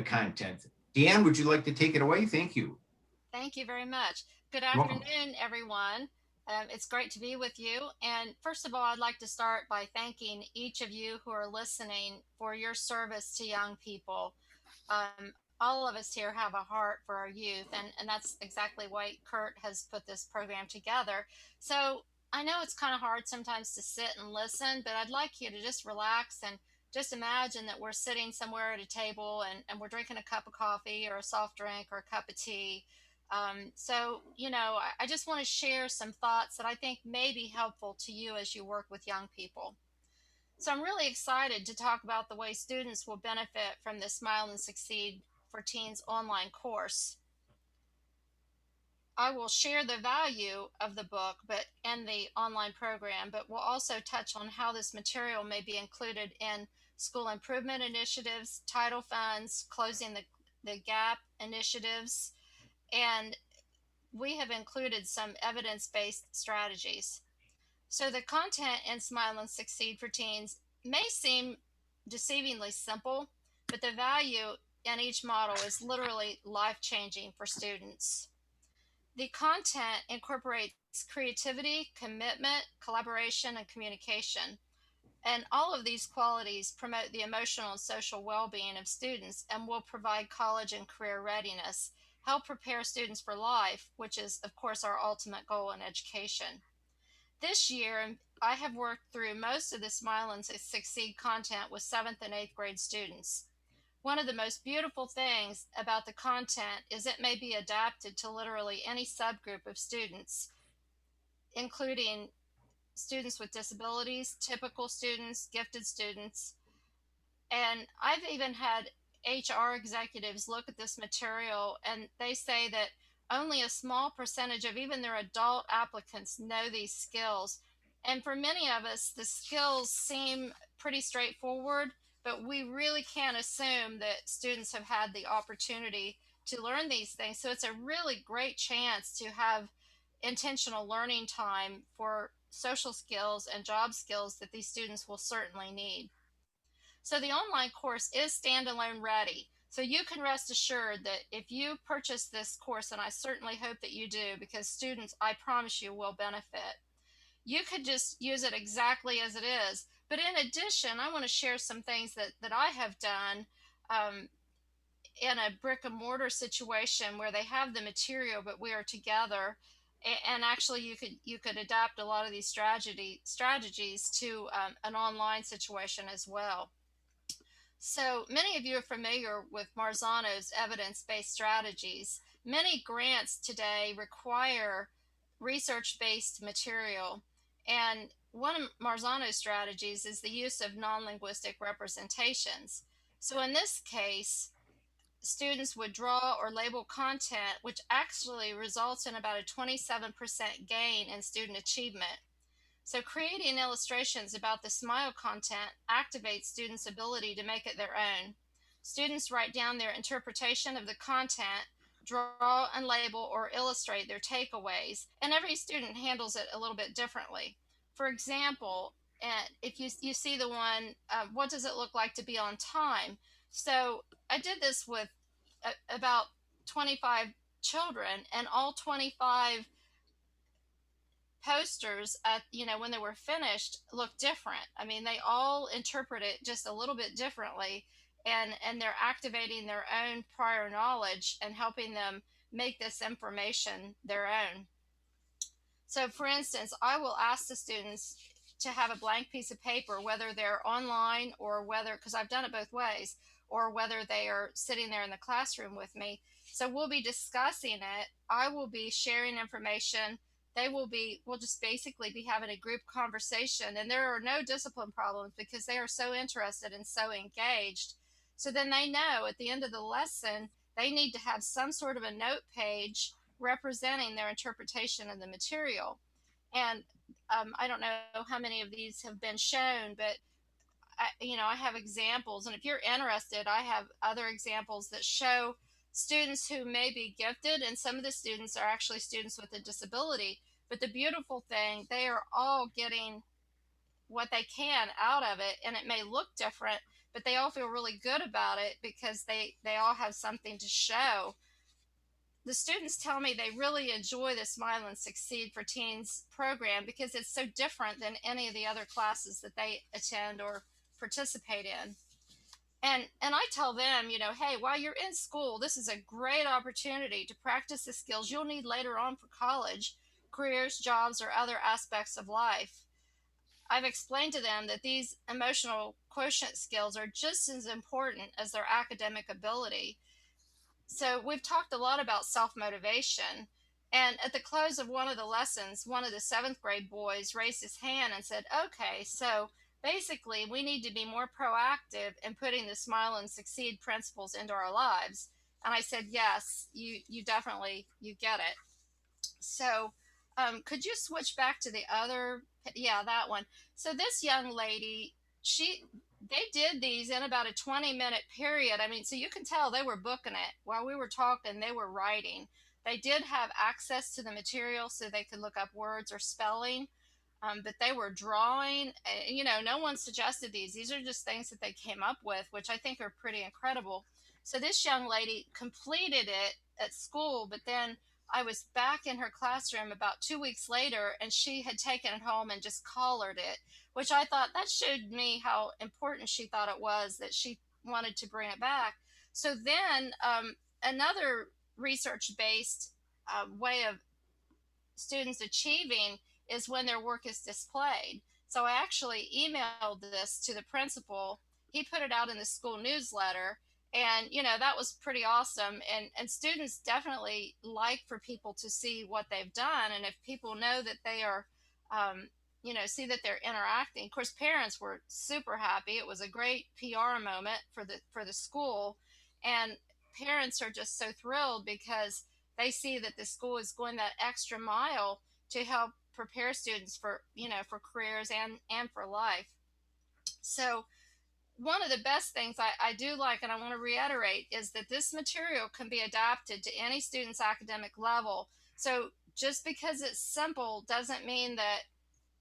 content. Deanne, would you like to take it away? Thank you. Thank you very much. Good Welcome. afternoon, everyone. It's great to be with you. And first of all, I'd like to start by thanking each of you who are listening for your service to young people. All of us here have a heart for our youth, and that's exactly why Kurt has put this program together. So I know it's kind of hard sometimes to sit and listen, but I'd like you to just relax and just imagine that we're sitting somewhere at a table and we're drinking a cup of coffee or a soft drink or a cup of tea. I just want to share some thoughts that I think may be helpful to you as you work with young people. So I'm really excited to talk about the way students will benefit from the Smile and Succeed for Teens online course. I will share the value of the book and the online program, but we'll also touch on how this material may be included in school improvement initiatives, title funds, closing the gap initiatives, and we have included some evidence-based strategies. So the content in Smile and Succeed for Teens may seem deceivingly simple, but the value in each model is literally life changing for students. The content incorporates creativity, commitment, collaboration, and communication. And all of these qualities promote the emotional and social well being of students and will provide college and career readiness, help prepare students for life, which is, of course, our ultimate goal in education. This year, I have worked through most of the Smile and Succeed content with 7th and 8th grade students. One of the most beautiful things about the content is it may be adapted to literally any subgroup of students, including students with disabilities, typical students, gifted students. And I've even had HR executives look at this material and they say that only a small percentage of even their adult applicants know these skills. And for many of us, the skills seem pretty straightforward, but we really can't assume that students have had the opportunity to learn these things. So it's a really great chance to have intentional learning time for social skills and job skills that these students will certainly need. So the online course is standalone ready. So you can rest assured that if you purchase this course, and I certainly hope that you do, because students, I promise you, will benefit, you could just use it exactly as it is. But in addition, I want to share some things that I have done um, in a brick and mortar situation where they have the material, but we are together. And actually, you could adapt a lot of these strategies to an online situation as well. So many of you are familiar with Marzano's evidence-based strategies. Many grants today require research-based material, and one of Marzano's strategies is the use of non-linguistic representations. So in this case, students would draw or label content, which actually results in about a 27% gain in student achievement. So, creating illustrations about the SMILE content activates students' ability to make it their own. Students write down their interpretation of the content, draw and label or illustrate their takeaways, and every student handles it a little bit differently. For example, if you see the one, what does it look like to be on time? So, I did this with about 25 children, and all 25 posters at when they were finished look different. I mean, they all interpret it just a little bit differently, and they're activating their own prior knowledge and helping them make this information their own. So for instance, I will ask the students to have a blank piece of paper, whether they're online or whether, because I've done it both ways, or whether they are sitting there in the classroom with me. So we'll be discussing it. I will be sharing information. We'll just basically be having a group conversation. And there are no discipline problems because they are so interested and so engaged. So then they know at the end of the lesson, they need to have some sort of a note page representing their interpretation of the material. And I don't know how many of these have been shown, but I have examples, and if you're interested, I have other examples that show students who may be gifted, and some of the students are actually students with a disability. But the beautiful thing, they are all getting what they can out of it, and it may look different, but they all feel really good about it because they all have something to show. The students tell me they really enjoy the Smile and Succeed for Teens program because it's so different than any of the other classes that they attend or participate in. And I tell them, hey, while you're in school, this is a great opportunity to practice the skills you'll need later on for college, careers, jobs, or other aspects of life. I've explained to them that these emotional quotient skills are just as important as their academic ability. So we've talked a lot about self motivation. And at the close of one of the lessons, one of the seventh grade boys raised his hand and said, "Okay, so basically we need to be more proactive in putting the Smile and Succeed principles into our lives." And I said, "Yes, you definitely you get it." So, could you switch back to the other? Yeah, that one. So this young lady, they did these in about a 20-minute period. I mean, so you can tell they were booking it while we were talking. They were writing. They did have access to the material, so they could look up words or spelling. But they were drawing. No one suggested these. These are just things that they came up with, which I think are pretty incredible. So this young lady completed it at school, but then I was back in her classroom about 2 weeks later, and she had taken it home and just colored it, which I thought that showed me how important she thought it was that she wanted to bring it back. So then another research based way of students achieving is when their work is displayed. So I actually emailed this to the principal. He put it out in the school newsletter, and that was pretty awesome. And students definitely like for people to see what they've done, and if people know that they are see that they're interacting. Of course, parents were super happy. It was a great PR moment for the school, and parents are just so thrilled because they see that the school is going that extra mile to help prepare students for for careers and for life. So one of the best things I do like, and I want to reiterate, is that this material can be adapted to any student's academic level. So just because it's simple doesn't mean that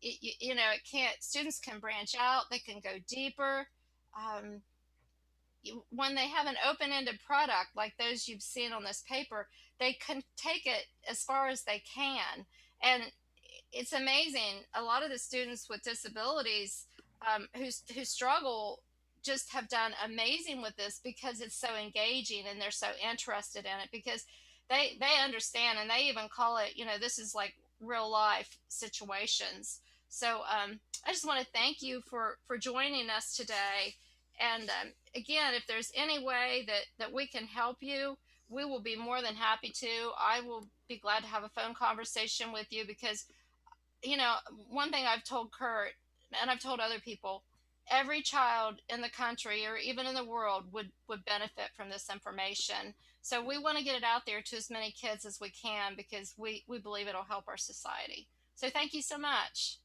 it can't. Students can branch out, they can go deeper. um, when they have an open-ended product like those you've seen on this paper, they can take it as far as they can. And it's amazing. A lot of the students with disabilities who struggle just have done amazing with this because it's so engaging and they're so interested in it because they understand, and they even call it, this is like real life situations. So I just want to thank you for joining us today. And again, if there's any way that we can help you, we will be more than happy to. I will be glad to have a phone conversation with you because, you know, one thing I've told Kurt, and I've told other people, every child in the country or even in the world would benefit from this information. So we want to get it out there to as many kids as we can because we believe it'll help our society. So thank you so much.